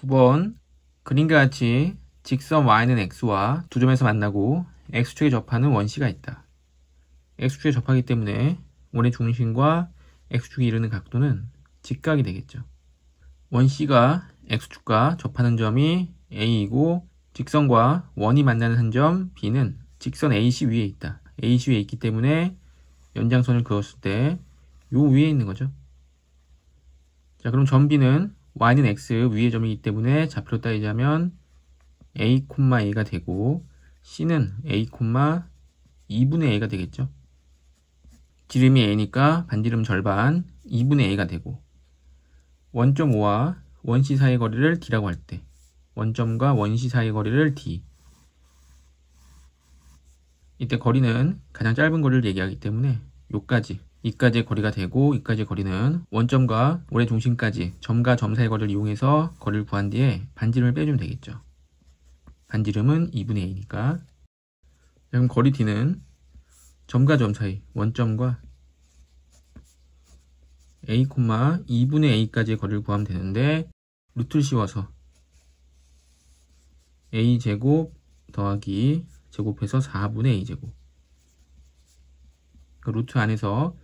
9번 그림과 같이 직선 y는 x와 두 점에서 만나고 x축에 접하는 원시가 있다. x축에 접하기 때문에 원의 중심과 x축이 이루는 각도는 직각이 되겠죠. 원C가 x축과 접하는 점이 A이고 직선과 원이 만나는 한 점 B는 직선 AC 위에 있다. AC 위에 있기 때문에 연장선을 그었을 때 요 위에 있는 거죠. 자, 그럼 점 B는 y는 x 위의 점이기 때문에 좌표로 따지자면 a, a가 되고 c는 a, 2분의 a가 되겠죠. 지름이 a니까 반지름 절반 2분의 a가 되고 원점 O와 원C 사이의 거리를 d라고 할 때 원점과 원C 사이의 거리를 d, 이때 거리는 가장 짧은 거리를 얘기하기 때문에 이까지의 거리가 되고 이까지의 거리는 원점과 원의 중심까지 점과 점 사이의 거리를 이용해서 거리를 구한 뒤에 반지름을 빼주면 되겠죠. 반지름은 2분의 a니까. 그럼 거리 d는 점과 점 사이 원점과 a, 2분의 a까지의 거리를 구하면 되는데 루트를 씌워서 a제곱 더하기 제곱해서 4분의 a제곱, 그 루트 안에서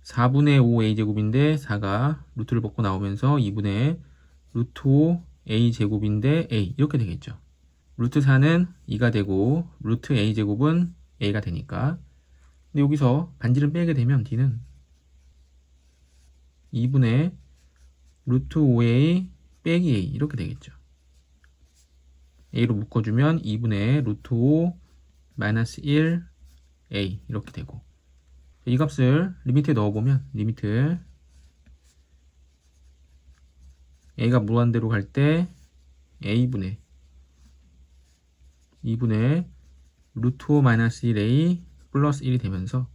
4분의 5 a제곱인데 4가 루트를 벗고 나오면서 2분의 루트 5 a제곱인데 a 이렇게 되겠죠. 루트 4는 2가 되고 루트 a제곱은 a가 되니까, 근데 여기서 반지름 빼게 되면 d는 2분의 루트 5a 빼기 a 이렇게 되겠죠. a로 묶어주면 2분의 루트 5 마이너스 1 a 이렇게 되고, 이 값을 리미트에 넣어보면 리미트 a가 무한대로 갈 때 a분의 2분의 루트 5 마이너스 1a 플러스 1이 되면서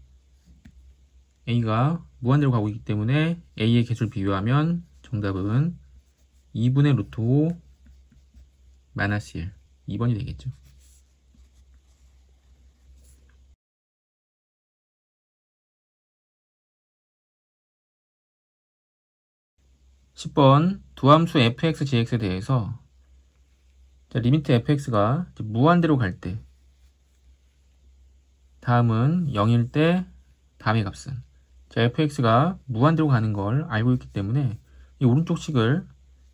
a가 무한대로 가고 있기 때문에 a의 개수를 비교하면 정답은 2분의 루트 5 마이너스 1, 2번이 되겠죠. 10번 두함수 fx, gx에 대해서 리미트 fx가 무한대로 갈 때 다음은 0일 때 다음의 값은, fx가 무한대로 가는 걸 알고 있기 때문에 이 오른쪽 식을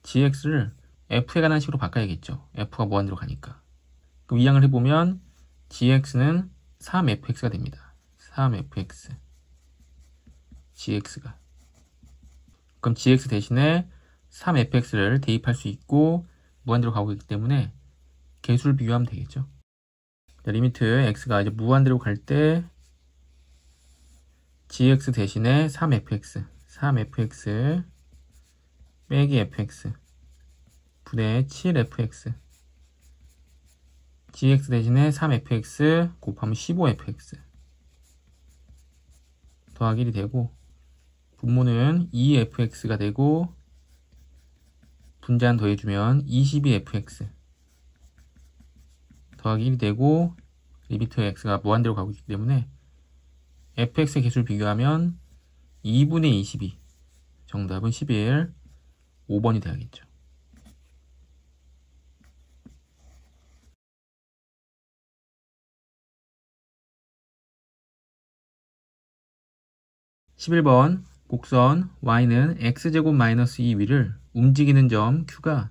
gx를 f에 관한 식으로 바꿔야겠죠. f가 무한대로 가니까. 그럼 이항을 해보면 gx는 3fx가 됩니다. 3fx gx가. 그럼 gx 대신에 3fx를 대입할 수 있고 무한대로 가고 있기 때문에 개수를 비교하면 되겠죠. 자, 리미트 x가 이제 무한대로 갈 때 gx 대신에 3fx 빼기 fx 분의 7fx, gx 대신에 3fx 곱하면 15fx 더하기 1이 되고, 분모는 2fx가 되고 분자는 더해주면 22fx 더하기 1이 되고, 리미트 x가 무한대로 가고 있기 때문에 fx의 개수를 비교하면 2분의 22, 정답은 11, 5번이 되야겠죠. 11번 곡선 y는 x제곱 마이너스 2 위를 움직이는 점 q가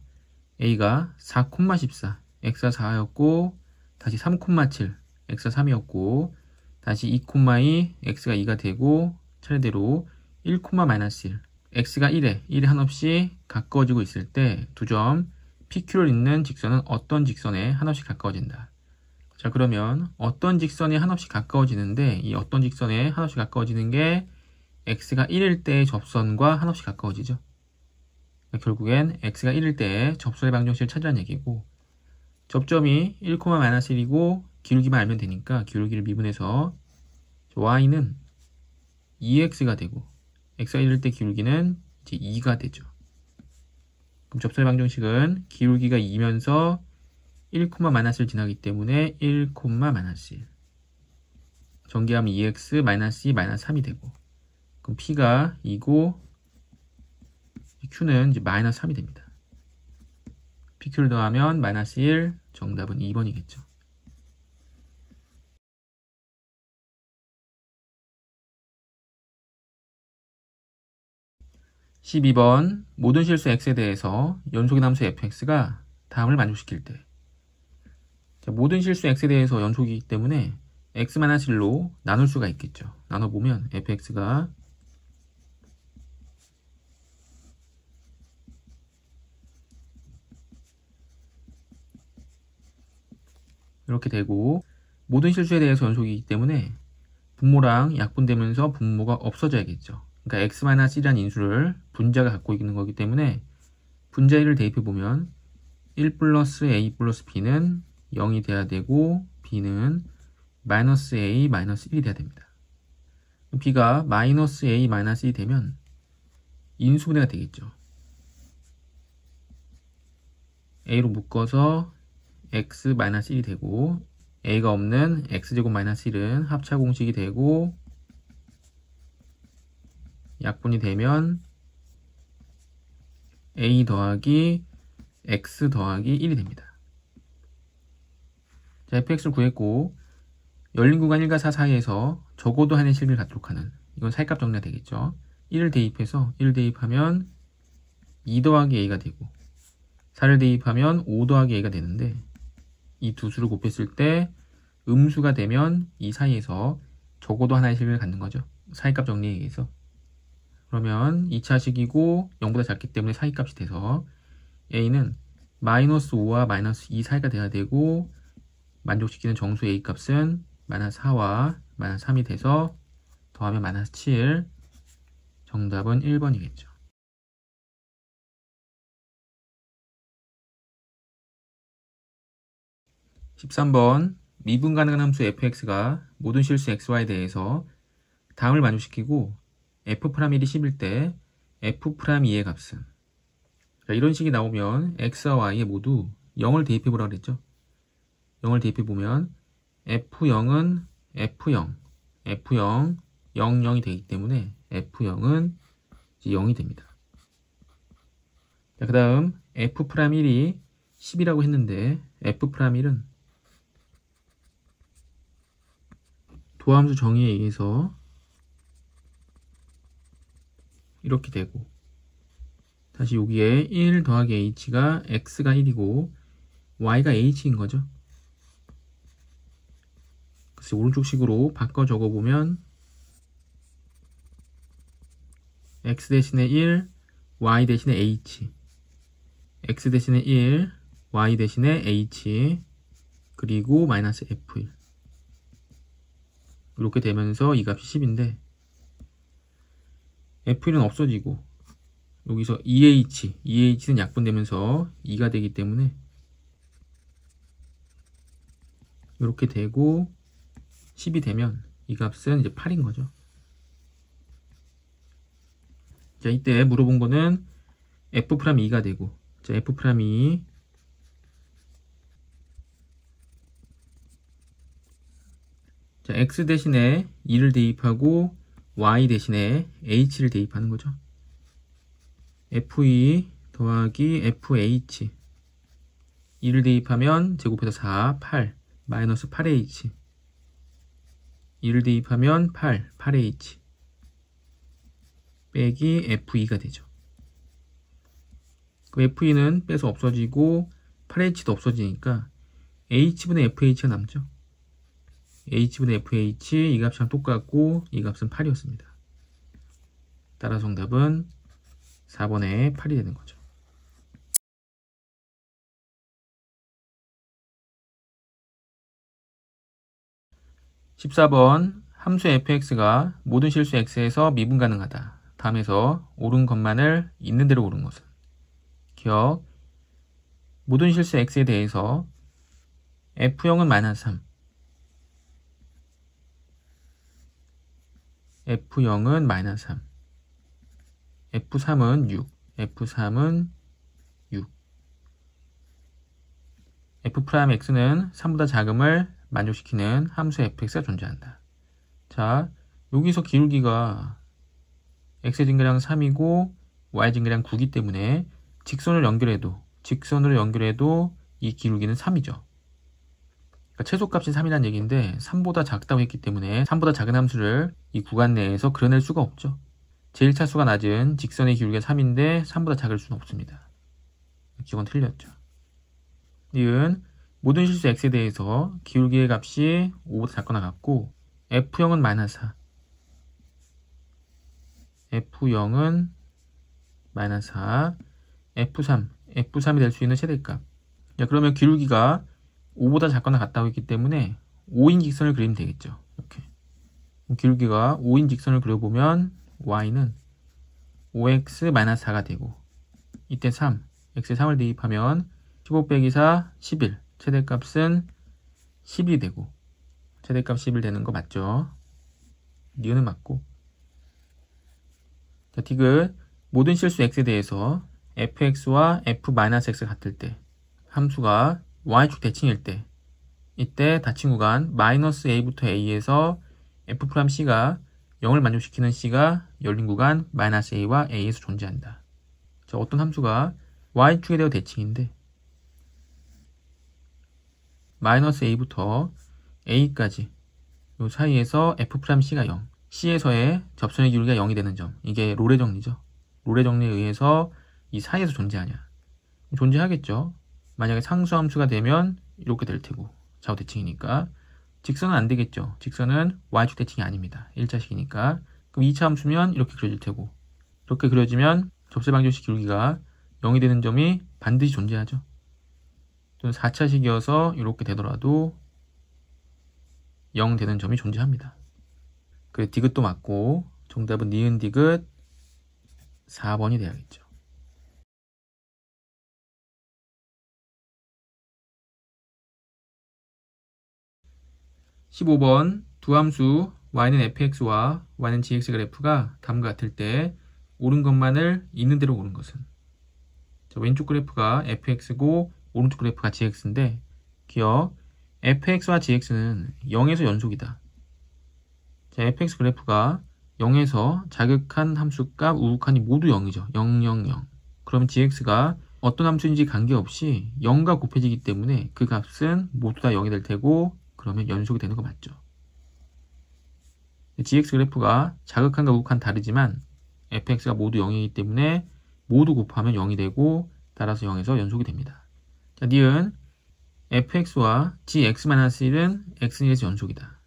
a가 4,14, x가 4였고 다시 3,7, x가 3이었고 다시 2,2, x가 2가 되고 차례대로 1, 마이너스 1, x가 1에 한없이 가까워지고 있을 때 두 점 PQ를 잇는 직선은 어떤 직선에 한없이 가까워진다. 자, 그러면 어떤 직선에 한없이 가까워지는데 이 어떤 직선에 한없이 가까워지는 게 x가 1일 때의 접선과 한없이 가까워지죠. 결국엔 x가 1일 때의 접선의 방정식을 찾으라는 얘기고, 접점이 1, 마이너스 1이고 기울기만 알면 되니까 기울기를 미분해서 y는 2x가 되고 x가 1일 때 기울기는 이제 2가 되죠. 그럼 접선의 방정식은 기울기가 2면서 1, 마이너스를 지나기 때문에 1, 마이너스 1 전개하면 2x 마이너스 2 마이너스 3이 되고, 그럼 P가 2고 Q는 이제 마이너스 3이 됩니다. PQ를 더하면 마이너스 1, 정답은 2번이겠죠. 12번 모든 실수 x에 대해서 연속의 함수 fx가 다음을 만족시킬 때. 자, 모든 실수 x에 대해서 연속이기 때문에 x-1로 나눌 수가 있겠죠. 나눠보면 fx가 이렇게 되고, 모든 실수에 대해서 연속이기 때문에 분모랑 약분되면서 분모가 없어져야겠죠. 그러니까 x-1이라는 인수를 분자가 갖고 있는 거기 때문에 분자 1을 대입해보면 1 플러스 a 플러스 b는 0이 돼야 되고 b는 마이너스 a 마이너스 1이 돼야 됩니다. b가 마이너스 a 마이너스 1이 되면 인수분해가 되겠죠. a로 묶어서 x 마이너스 1이 되고, a가 없는 x제곱 마이너스 1은 합차 공식이 되고, 약분이 되면 a 더하기 x 더하기 1이 됩니다. 자, fx를 구했고, 열린 구간 1과 4 사이에서 적어도 한의 실비를 갖도록 하는, 이건 사이값 정리가 되겠죠. 1을 대입해서 1을 대입하면 2 더하기 a가 되고, 4를 대입하면 5 더하기 a가 되는데, 이 두 수를 곱했을 때 음수가 되면 이 사이에서 적어도 하나의 실비를 갖는 거죠. 사이값 정리에 의해서. 그러면 2차식이고 0보다 작기 때문에 사이값이 돼서 a는 마이너스 5와 마이너스 2 사이가 돼야 되고, 만족시키는 정수 a 값은 마이너스 4와 마이너스 3이 돼서 더하면 마이너스 7, 정답은 1번이겠죠. 13번 미분 가능한 함수 fx가 모든 실수 xy에 대해서 다음을 만족시키고 f'1이 10일 때 f'2의 값은, 자, 이런 식이 나오면 x와 y에 모두 0을 대입해보라 그랬죠. 0을 대입해보면 f0은 f0, f0, 0, 0이 되기 때문에 f0은 이제 0이 됩니다. 자, 그 다음 f'1이 10이라고 했는데 f'1은 도함수 정의에 의해서 이렇게 되고, 다시 여기에 1 더하기 h가 x가 1이고 y가 h인 거죠. 그래서 오른쪽 식으로 바꿔 적어보면 x 대신에 1, y 대신에 h, x 대신에 1, y 대신에 h, 그리고 마이너스 f1, 이렇게 되면서 이 값이 10인데 f1은 없어지고 여기서 2h는 약분되면서 2가 되기 때문에 이렇게 되고 10이 되면 이 값은 이제 8인 거죠. 자, 이때 물어본 거는 f'2가 되고, 자, f'2, 자, x 대신에 2를 대입하고 y 대신에 h를 대입하는 거죠. f2 더하기 fh, 2를 대입하면 제곱해서 4, 8, 마이너스 8h, 2를 대입하면 8, 8h, 빼기 f2가 되죠. 그 f2는 빼서 없어지고 8h도 없어지니까 h분의 fh가 남죠. h분의 fh, 이 값이랑 똑같고 이 값은 8이었습니다. 따라서 정답은 4번에 8이 되는 거죠. 14번 함수 fx가 모든 실수 x에서 미분 가능하다. 다음에서 옳은 것만을 있는 대로 옳은 것은, 기억, 모든 실수 x에 대해서 f0은 마이너스 3, f0은 마이너스 3, f3은 6, f3은 6, f'x는 3보다 작음을 만족시키는 함수 fx가 존재한다. 자, 여기서 기울기가 x의 증가량 3이고 y의 증가량 9이기 때문에 직선을 연결해도 직선으로 연결해도 이 기울기는 3이죠. 그러니까 최소값이 3이라는 얘기인데 3보다 작다고 했기 때문에 3보다 작은 함수를 이 구간 내에서 그려낼 수가 없죠. 제일 차수가 낮은 직선의 기울기가 3인데 3보다 작을 수는 없습니다. 기억은 틀렸죠. 니은 모든 실수 x에 대해서 기울기의 값이 5보다 작거나 같고 f0은 -4, f0은 -4, f3이 될 수 있는 최대값. 자, 그러면 기울기가 5보다 작거나 같다고 했기 때문에 5인 직선을 그리면 되겠죠. 이렇게 기울기가 5인 직선을 그려보면 y는 5x - 4가 되고 이때 3, x에 3을 대입하면 15 빼기 4, 11. 최대값은 11이 되고 최대값 11 되는 거 맞죠? 니은은 맞고. 자, 디귿 모든 실수 x에 대해서 fx와 f-x가 같을 때 함수가 y축 대칭일 때 이때 닫힌 구간 -a부터 a에서 f'c가 0을 만족시키는 c가 열린 구간 -a와 a에서 존재한다. 자, 어떤 함수가 y축에 대해 대칭인데 -a부터 a까지 이 사이에서 f'c가 0, c에서의 접선의 기울기가 0이 되는 점, 이게 롤의 정리죠. 롤의 정리에 의해서 이 사이에서 존재하냐? 존재하겠죠. 만약에 상수함수가 되면 이렇게 될 테고 좌우 대칭이니까. 직선은 안 되겠죠. 직선은 y축 대칭이 아닙니다. 1차식이니까. 그럼 2차 함수면 이렇게 그려질 테고 이렇게 그려지면 접세방정식 기울기가 0이 되는 점이 반드시 존재하죠. 또는 4차식이어서 이렇게 되더라도 0 되는 점이 존재합니다. 그래 디귿도 맞고 정답은 니은 디귿 4번이 돼야겠죠. 15번 두 함수 y는 fx와 y는 gx 그래프가 다음과 같을 때 옳은 것만을 있는 대로 고른 것은. 자, 왼쪽 그래프가 fx고 오른쪽 그래프가 gx인데 기억 fx와 gx는 0에서 연속이다. 자, fx 그래프가 0에서 자극한 함수값 우극한이 모두 0이죠. 0, 0, 0. 그럼 gx가 어떤 함수인지 관계없이 0과 곱해지기 때문에 그 값은 모두 다 0이 될 테고 그러면 연속이 되는 거 맞죠. gx 그래프가 자극한과 우극한 다르지만 fx가 모두 0이기 때문에 모두 곱하면 0이 되고 따라서 0에서 연속이 됩니다. 자, 니은 fx와 gx-1은 x1에서 연속이다.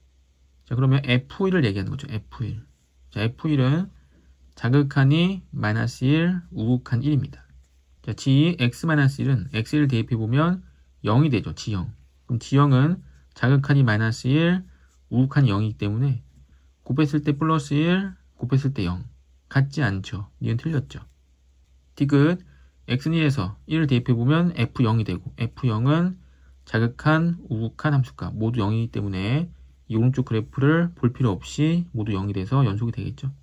자, 그러면 f1을 얘기하는 거죠. f1. 자, f1은 자극한이 -1, 우극한 1입니다. 자, gx-1은 x1을 대입해보면 0이 되죠. g0. 그럼 g0은 자극한이 -1, 우극한이 0이기 때문에 곱했을 때 플러스 1, 곱했을 때 0. 같지 않죠. 니은 틀렸죠. 디귿 x는 1에서 1을 대입해보면 f0이 되고 f0은 자극한, 우극한 함수값 모두 0이기 때문에 이 오른쪽 그래프를 볼 필요 없이 모두 0이 돼서 연속이 되겠죠.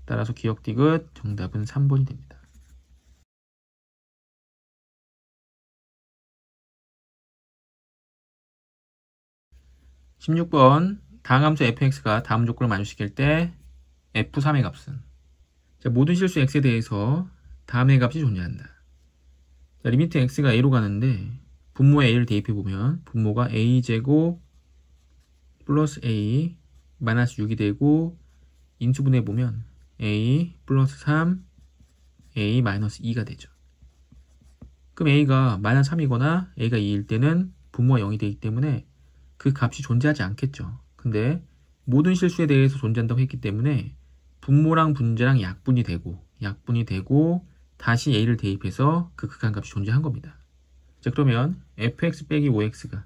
따라서 기억 디귿 정답은 3번이 됩니다. 16번 다항함수 fx가 다음 조건을 만족시킬 때 f3의 값은. 자, 모든 실수 x에 대해서 다음의 값이 존재한다. 자, 리미트 x가 a로 가는데 분모에 a를 대입해보면 분모가 a제곱 플러스 a 마이너스 6이 되고 인수분해보면 a 플러스 3 a 마이너스 2가 되죠. 그럼 a가 마이너스 3이거나 a가 2일 때는 분모가 0이 되기 때문에 그 값이 존재하지 않겠죠. 근데 모든 실수에 대해서 존재한다고 했기 때문에 분모랑 분자랑 약분이 되고 다시 a를 대입해서 그 극한값이 존재한 겁니다. 자, 그러면 fx 빼기 5x가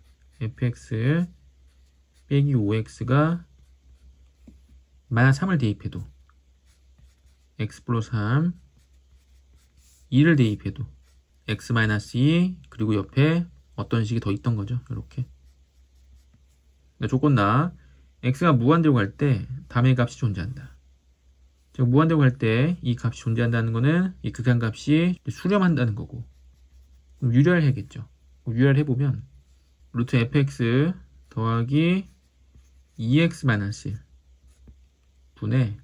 마이너스 3을 대입해도 x 플러스 3 2를 대입해도 x 마이너스 2 그리고 옆에 어떤 식이 더 있던 거죠. 이렇게. 그러니까 조건나 x가 무한대로 갈 때 다음의 값이 존재한다. 즉 무한대로 갈 때 이 값이 존재한다는 거는 이 극한값이 수렴한다는 거고. 그럼 유리화해야겠죠. 유리화해보면 루트 fx 더하기 2x 마이너스 1 분의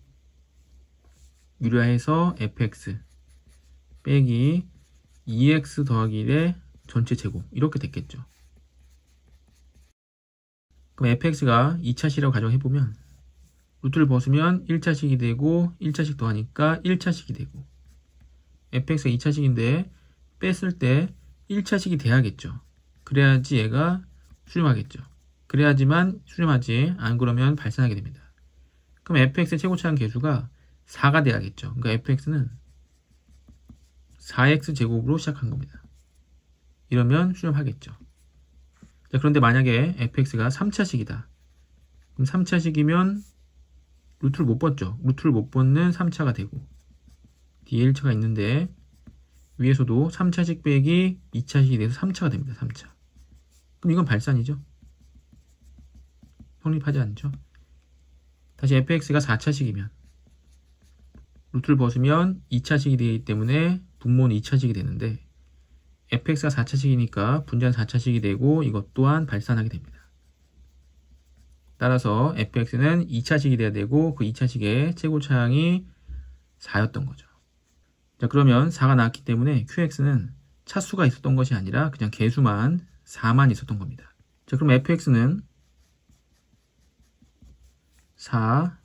유리화해서 fx 빼기 2x 더하기 1의 전체 제곱 이렇게 됐겠죠. 그럼 fx가 2차식이라고 가정해보면 루트를 벗으면 1차식이 되고 1차식 더하니까 1차식이 되고 fx가 2차식인데 뺐을 때 1차식이 돼야겠죠. 그래야지 얘가 수렴하겠죠. 그래야지만 수렴하지 안 그러면 발산하게 됩니다. 그럼 fx의 최고차항 계수가 4가 돼야겠죠. 그러니까 fx는 4x 제곱으로 시작한 겁니다. 이러면 수렴하겠죠. 자, 그런데 만약에 fx가 3차식이다. 그럼 3차식이면 루트를 못 벗죠. 루트를 못 벗는 3차가 되고 뒤에 1차가 있는데 위에서도 3차식 빼기 2차식이 돼서 3차가 됩니다. 3차. 그럼 이건 발산이죠. 성립하지 않죠. 다시 fx가 4차식이면 루트를 벗으면 2차식이 되기 때문에 분모는 2차식이 되는데 fx가 4차식이니까 분자는 4차식이 되고 이것 또한 발산하게 됩니다. 따라서 fx는 2차식이 돼야 되고 그 2차식의 최고차항이 4였던 거죠. 자, 그러면 4가 나왔기 때문에 qx는 차수가 있었던 것이 아니라 그냥 개수만 4만 있었던 겁니다. 자, 그럼 fx는 4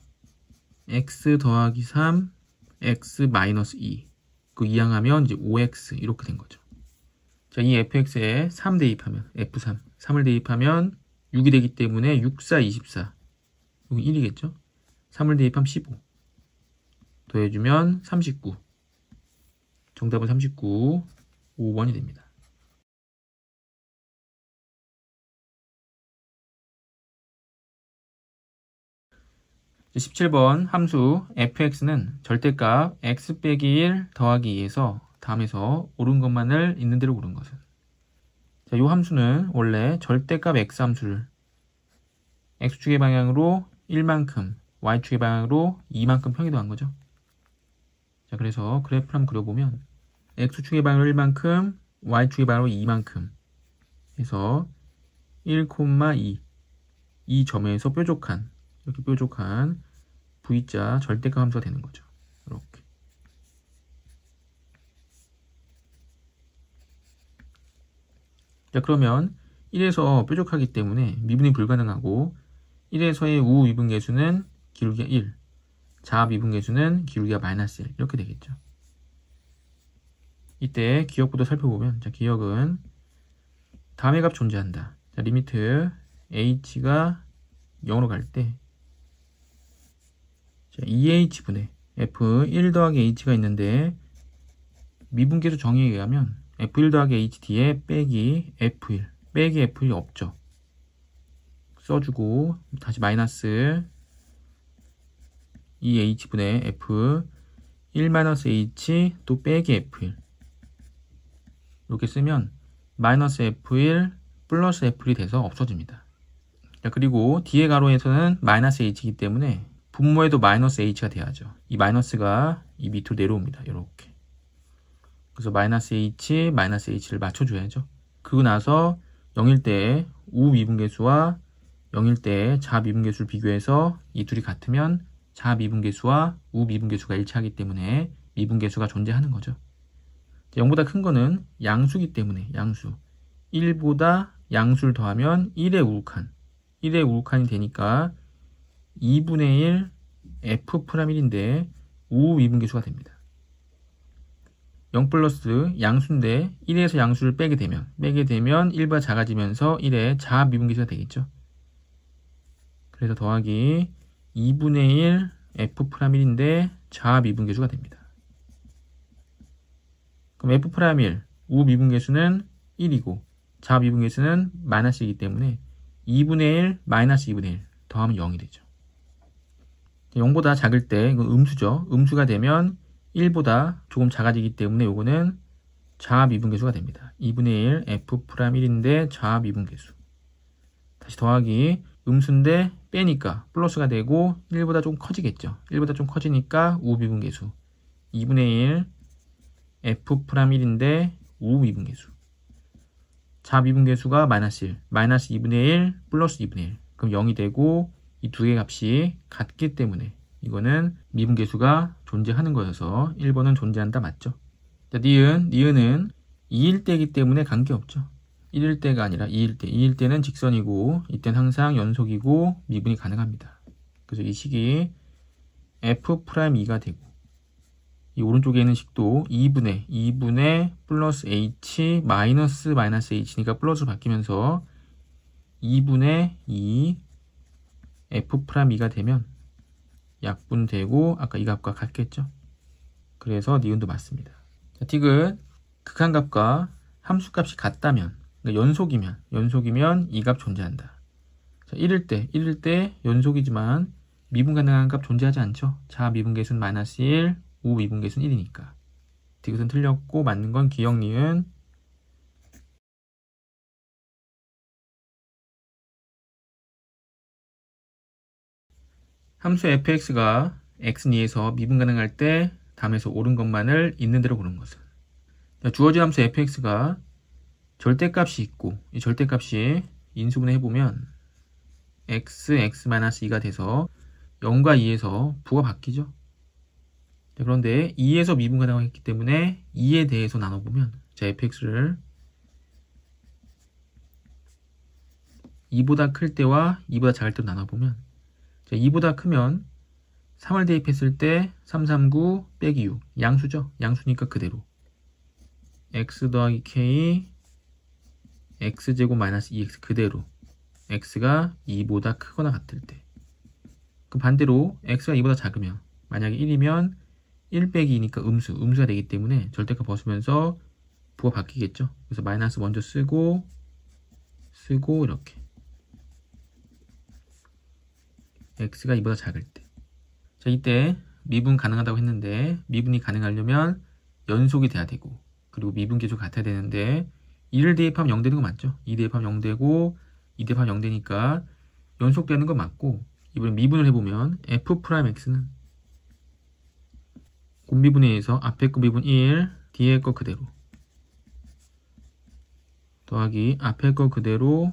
x 더하기 3 x 마이너스 2 그 이항하면 이제 5x 이렇게 된 거죠. 자, 이 fx에 3 대입하면 f3 3을 대입하면 6이 되기 때문에 6, 4, 24 여기 1이겠죠. 3을 대입하면 15 더해주면 39 정답은 39 5번이 됩니다. 17번 함수 fx는 절대값 x 빼기 1 더하기 2에서 다음에서 옳은 것만을 있는 대로 고른 것은. 자, 이 함수는 원래 절대값 x 함수를 x축의 방향으로 1만큼 y축의 방향으로 2만큼 평이동한 거죠. 자, 그래서 그래프를 한번 그려보면 x축의 방향으로 1만큼 y축의 방향으로 2만큼 해서 1,2 이 점에서 뾰족한 이렇게 뾰족한 V자 절대값 함수가 되는 거죠. 이렇게. 자, 그러면 1에서 뾰족하기 때문에 미분이 불가능하고 1에서의 우후 미분계수는 기울기가 1, 자합 미분계수는 기울기가 마이너스 1 이렇게 되겠죠. 이때 기억부터 살펴보면 자, 기억은 다음의 값 존재한다. 자, 리미트 h가 0으로 갈 때 2h분의 f1 더하기 h가 있는데 미분계수 정의에 의하면 f1 더하기 h 뒤에 빼기 f1 빼기 f1이 없죠. 써주고 다시 마이너스 2h분의 f 1 마이너스 h 또 빼기 f1 이렇게 쓰면 마이너스 f1 플러스 f1이 돼서 없어집니다. 자, 그리고 뒤에 가로에서는 마이너스 h이기 때문에 분모에도 마이너스 h가 돼야죠. 이 마이너스가 이 밑으로 내려옵니다. 이렇게. 그래서 마이너스 h, 마이너스 h를 맞춰줘야죠. 그러고 나서 0일 때 우후 미분계수와 0일 때 자합 미분계수를 비교해서 이 둘이 같으면 자합 미분계수와 우후 미분계수가 일치하기 때문에 미분계수가 존재하는 거죠. 0보다 큰 거는 양수기 때문에 양수 1보다 양수를 더하면 1의 우극한 1의 우극한이 되니까 2분의 1 f'1인데 우후 미분계수가 됩니다. 0 플러스 양수인데 1에서 양수를 빼게 되면 1보다 작아지면서 1의 자합 미분계수가 되겠죠. 그래서 더하기 2분의 1 f'1인데 자합 미분계수가 됩니다. 그럼 f'1 우후 미분계수는 1이고 자합 미분계수는 마이너스이기 때문에 2분의 1 마이너스 2분의 1 더하면 0이 되죠. 0보다 작을 때 이건 음수죠. 음수가 되면 1보다 조금 작아지기 때문에 요거는 자합 미분계수가 됩니다. 2분의 1 f'1인데 자합 미분계수. 다시 더하기 음수인데 빼니까 플러스가 되고 1보다 좀 커지겠죠. 1보다 좀 커지니까 우후 미분계수. 2분의 1 f'1인데 우후 미분계수. 자합 미분계수가 마이너스 1, 마이너스 2분의 1 플러스 2분의 1. 그럼 0이 되고 이 두 개의 값이 같기 때문에 이거는 미분계수가 존재하는 거여서 1번은 존재한다 맞죠? 자, 니은은 2일 때이기 때문에 관계없죠. 1일 때가 아니라 2일 때. 2일 때는 직선이고 이때는 항상 연속이고 미분이 가능합니다. 그래서 이 식이 F'2가 되고 이 오른쪽에 있는 식도 2분의 플러스 H 마이너스 H니까 플러스로 바뀌면서 2분의 2 F'2가 되면 약분되고 아까 이 값과 같겠죠. 그래서 니은도 맞습니다. 자, 디귿 극한값과 함수값이 같다면 그러니까 연속이면 이 값 존재한다. 자, 1일 때 연속이지만 미분 가능한 값 존재하지 않죠. 자, 미분계수는 마이너스 1, 우 미분계수는 1이니까. 디귿은 틀렸고 맞는 건 기역 니은. 함수 fx가 x2에서 미분 가능할 때 담에서 옳은 것만을 있는 대로 고른 것은. 자, 주어진 함수 fx가 절대값이 있고 이 절대값이 인수분해 해보면 x-2가 돼서 0과 2에서 부가 바뀌죠. 자, 그런데 2에서 미분 가능했기 때문에 2에 대해서 나눠보면 자, fx를 2보다 클 때와 2보다 작을 때로 나눠보면 자, 2보다 크면 3을 대입했을 때 3, 3, 9 빼기 6 양수죠. 양수니까 그대로 x 더하기 k x제곱 마이너스 2x 그대로 x가 2보다 크거나 같을 때. 그럼 반대로 x가 2보다 작으면 만약에 1이면 1 빼기 2니까 음수가 되기 때문에 절대값 벗으면서 부가 바뀌겠죠. 그래서 마이너스 먼저 쓰고 이렇게 x가 2보다 작을 때. 자, 이때 미분 가능하다고 했는데 미분이 가능하려면 연속이 돼야 되고 그리고 미분 계수 같아야 되는데 2를 대입하면 0 되는 거 맞죠? 2 대입하면 0 되고 2 대입하면 0 되니까 연속되는 거 맞고 이번에 미분을 해보면 f'x는 곱미분해에서 앞에 거 미분 1 뒤에 거 그대로 더하기 앞에 거 그대로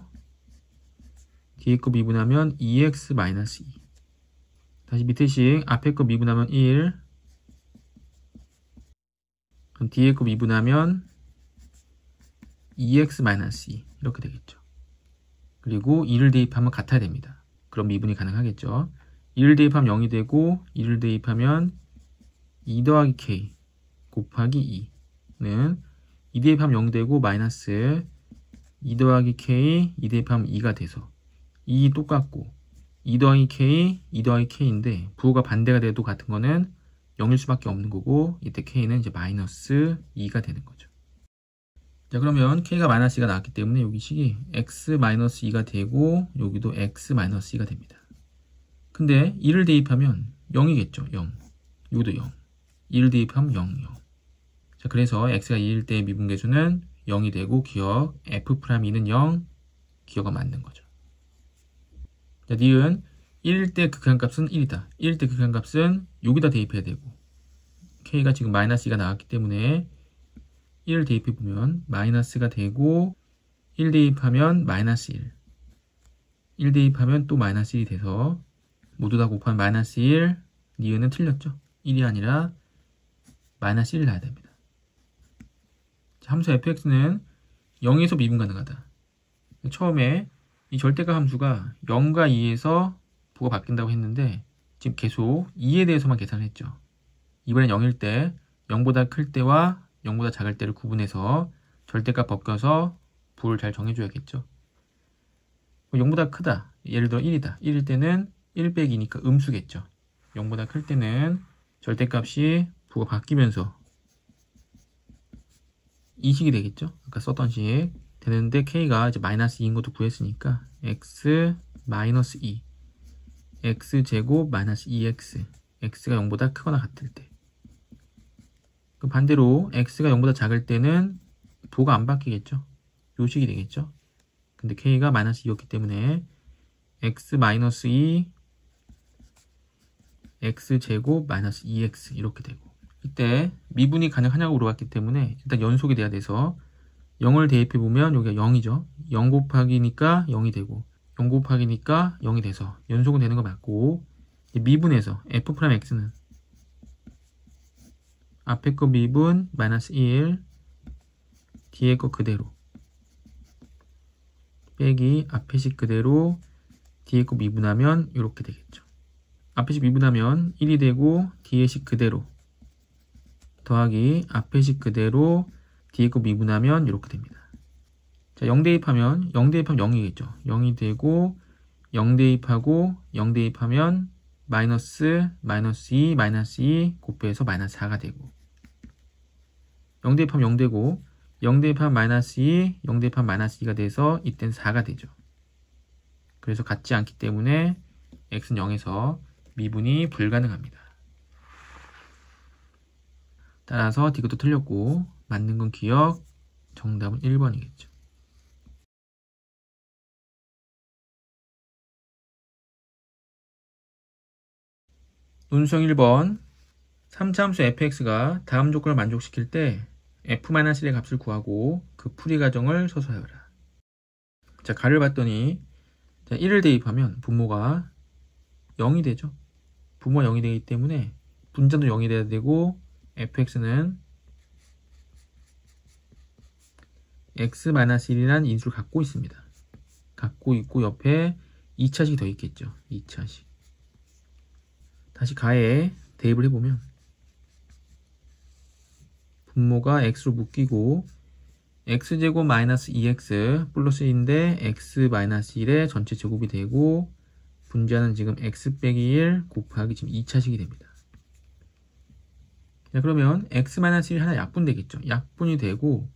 뒤에 거 미분하면 2x-2 다시 밑에 식 앞에 거 미분하면 1 그럼 뒤에 거 미분하면 2x-2 이렇게 되겠죠. 그리고 2를 대입하면 같아야 됩니다. 그럼 미분이 가능하겠죠. 2를 대입하면 0이 되고 2를 대입하면 2 더하기 k 곱하기 2는 2 대입하면 0 되고 마이너스 2 더하기 k 2 대입하면 2가 돼서 2 똑같고 2 더하기 k 2 더하기 k인데 부호가 반대가 돼도 같은 거는 0일 수밖에 없는 거고 이때 k는 이제 마이너스 2가 되는 거죠. 자, 그러면 k가 마이너스 2가 나왔기 때문에 여기 식이 x-2가 되고 여기도 x-2가 됩니다. 근데 2를 대입하면 0이겠죠. 0. 여기도 0. 2를 대입하면 0, 0. 자, 그래서 x가 2일 때의 미분계수는 0이 되고 기억 f'2는 0, 기억가 맞는 거죠. 자, 니은 1일 때 극한값은 1이다. 1일 때 극한값은 여기다 대입해야 되고 k가 지금 마이너스 2가 나왔기 때문에 1을 대입해보면 마이너스가 되고 1 대입하면 마이너스 1 1 대입하면 또 마이너스 1이 돼서 모두 다 곱하면 마이너스 1 니은은 틀렸죠. 1이 아니라 마이너스 1을 놔야 됩니다. 자, 함수 fx는 0에서 미분 가능하다. 처음에 이 절대값 함수가 0과 2에서 부가 바뀐다고 했는데 지금 계속 2에 대해서만 계산을 했죠. 이번엔 0일 때 0보다 클 때와 0보다 작을 때를 구분해서 절대값 벗겨서 부를 잘 정해줘야겠죠. 0보다 크다. 예를 들어 1이다. 1일 때는 1 빼기 2니까 음수겠죠. 0보다 클 때는 절대값이 부가 바뀌면서 이 식이 되겠죠. 아까 썼던 식 되는데 k가 이제 마이너스 2인 것도 구했으니까 x 마이너스 2 x제곱 마이너스 2x x가 0보다 크거나 같을 때. 그럼 반대로 x가 0보다 작을 때는 부호가 안 바뀌겠죠. 요 식이 되겠죠. 근데 k가 마이너스 2였기 때문에 x 마이너스 2 x제곱 마이너스 2x 이렇게 되고 이때 미분이 가능하냐고 물어봤기 때문에 일단 연속이 돼야 돼서 0을 대입해보면 여기가 0이죠. 0 곱하기니까 0이 되고 0 곱하기니까 0이 돼서 연속은 되는 거 맞고 미분해서 f'x는 앞에 거 미분 마이너스 1 뒤에 거 그대로 빼기 앞에 식 그대로 뒤에 거 미분하면 이렇게 되겠죠. 앞에 식 미분하면 1이 되고 뒤에 식 그대로 더하기 앞에 식 그대로 뒤에 거 미분하면 이렇게 됩니다. 자, 0 대입하면 0이겠죠. 0이 되고 0 대입하고 0 대입하면 마이너스 2 곱해서 마이너스 4가 되고 0 대입하면 0 되고 0 대입하면 마이너스 2, 0 대입하면 마이너스 2가 돼서 이때는 4가 되죠. 그래서 같지 않기 때문에 x는 0에서 미분이 불가능합니다. 따라서 이것도 틀렸고 맞는 건 기억, 정답은 1번이겠죠. 논수형 1번 3차함수 fx가 다음 조건을 만족시킬 때 f-1의 값을 구하고 그 풀이 과정을 서술하여라. 자, 가를 봤더니 자, 1을 대입하면 분모가 0이 되죠. 분모가 0이 되기 때문에 분자도 0이 돼야 되고 fx는 x-1이라는 인수를 갖고 있습니다. 갖고 있고 옆에 2차식이 더 있겠죠. 2차식. 다시 가에 대입을 해보면 분모가 x로 묶이고 x제곱 마이너스 2x 플러스 1인데 x 마이너스 1의 전체 제곱이 되고 분자는 지금 x 빼기 1 곱하기 지금 2차식이 됩니다. 자, 그러면 x 마이너스 1이 하나 약분되겠죠. 약분이 되고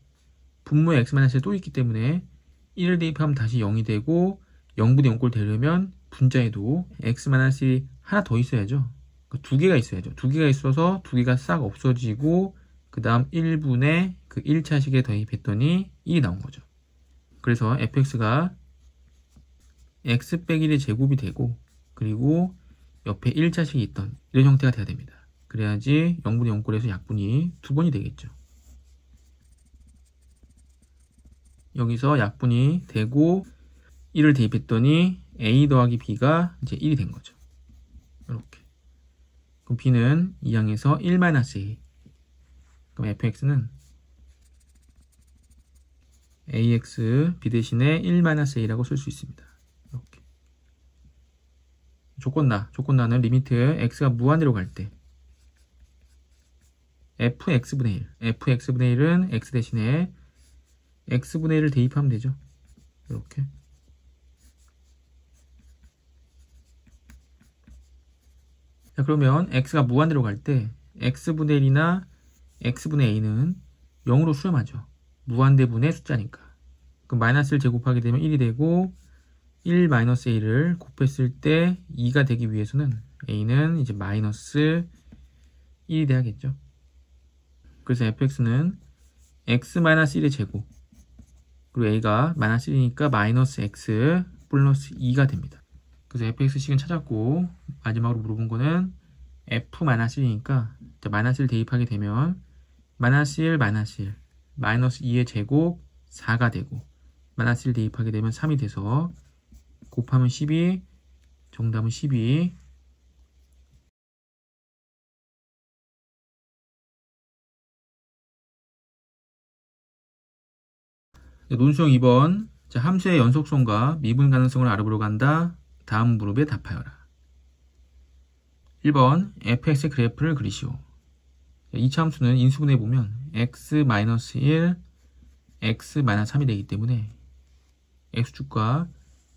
분모에 x 마이너스 1이 또 있기 때문에 1을 대입하면 다시 0이 되고 0분의 0꼴 되려면 분자에도 x 마이너스 1이 하나 더 있어야죠. 그러니까 두 개가 있어야죠. 두 개가 있어서 두 개가 싹 없어지고 그 다음 1분의 그 1차식에 대입했더니 1이 나온 거죠. 그래서 fx가 x 빼기 1의 제곱이 되고 그리고 옆에 1차식이 있던 이런 형태가 돼야 됩니다. 그래야지 0분의 0꼴에서 약분이 두 번이 되겠죠. 여기서 약분이 되고 1을 대입했더니 a 더하기 b가 이제 1이 된 거죠. 이렇게. 그럼 b는 2항에서 1-a. 그럼 fx는 ax b 대신에 1-a라고 쓸 수 있습니다. 이렇게. 조건나는 리미트 x가 무한대로 갈 때 fx분의 1은 x 대신에 x분의 1을 대입하면 되죠. 이렇게. 자, 그러면 x가 무한대로 갈 때 x분의 1이나 x분의 a는 0으로 수렴하죠. 무한대분의 숫자니까. 그럼 마이너스를 제곱하게 되면 1이 되고 1 마이너스 a를 곱했을 때 2가 되기 위해서는 a는 이제 마이너스 1이 돼야겠죠. 그래서 fx는 x 마이너스 1의 제곱 그리고 a가 마이너스 1이니까 마이너스 x 플러스 2가 됩니다. 그래서 fx식은 찾았고 마지막으로 물어본 거는 f-1이니까 마이너스 1 대입하게 되면 마이너스 1 마이너스 2의 제곱 4가 되고 마이너스 1 대입하게 되면 3이 돼서 곱하면 12 정답은 12. 논수형 2번 자, 함수의 연속성과 미분 가능성을 알아보러 간다. 다음 문법에 답하여라. 1번 fx의 그래프를 그리시오. 2차 함수는 인수분해 보면 x-1, x-3이 되기 때문에 x축과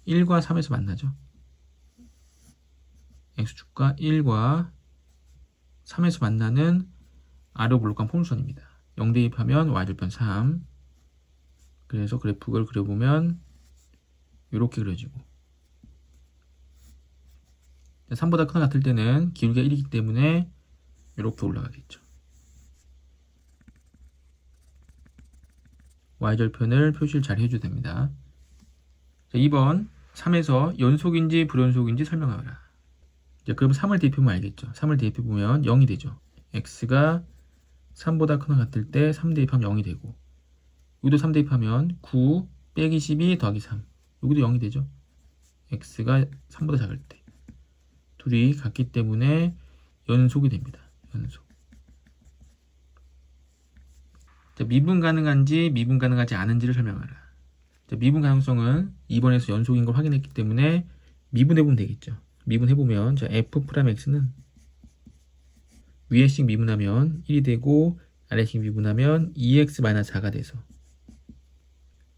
1과 3에서 만나죠. x축과 1과 3에서 만나는 아르볼록한 폼수선입니다. 0 대입하면 y절편 3. 그래서 그래프를 그려보면 이렇게 그려지고 3보다 크거나 같을 때는 기울기가 1이기 때문에 이렇게 올라가겠죠. y절편을 표시를 잘 해줘야 됩니다. 자, 2번 3에서 연속인지 불연속인지 설명하라. 자, 그럼 3을 대입해보면 알겠죠. 3을 대입해보면 0이 되죠. x가 3보다 크거나 같을 때 3 대입하면 0이 되고 여기도 3 대입하면 9 빼기 12 더하기 3 여기도 0이 되죠. x가 3보다 작을 때 둘이 같기 때문에 연속이 됩니다. 연속. 자, 미분 가능한지 미분 가능하지 않은지를 설명하라. 자, 미분 가능성은 2번에서 연속인 걸 확인했기 때문에 미분해보면 되겠죠. 미분해보면 자, f 프라임 x는 위에씩 미분하면 1이 되고 아래씩 미분하면 2x-4가 돼서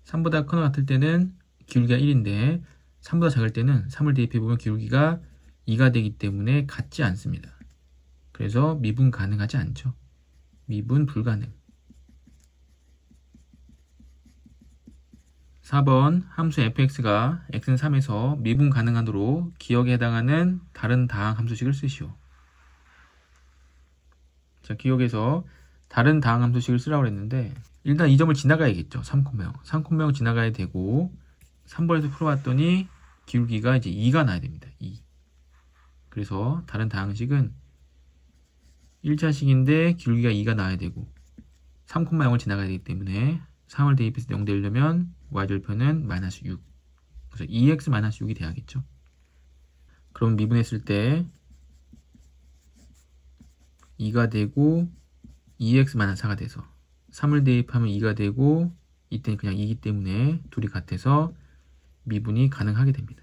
3보다 크거나 같을 때는 기울기가 1인데 3보다 작을 때는 3을 대입해보면 기울기가 2가 되기 때문에 같지 않습니다. 그래서 미분 가능하지 않죠. 미분 불가능. 4번 함수 fx가 x는 3에서 미분 가능한으로 기억에 해당하는 다른 다항 함수식을 쓰시오. 자, 기억에서 다른 다항 함수식을 쓰라고 했는데 일단 이 점을 지나가야겠죠. 3,0 지나가야 되고 3번에서 풀어봤더니 기울기가 이제 2가 나야 됩니다. 2. 그래서 다른 다항식은 1차식인데 기울기가 2가 나야 되고 3,0을 지나가야 되기 때문에 3을 대입해서 0 되려면 y절편은 마이너스 6. 그래서 2x-6이 돼야겠죠. 그럼 미분했을 때 2가 되고 2x-4가 돼서 3을 대입하면 2가 되고 이때는 그냥 2기 때문에 둘이 같아서 미분이 가능하게 됩니다.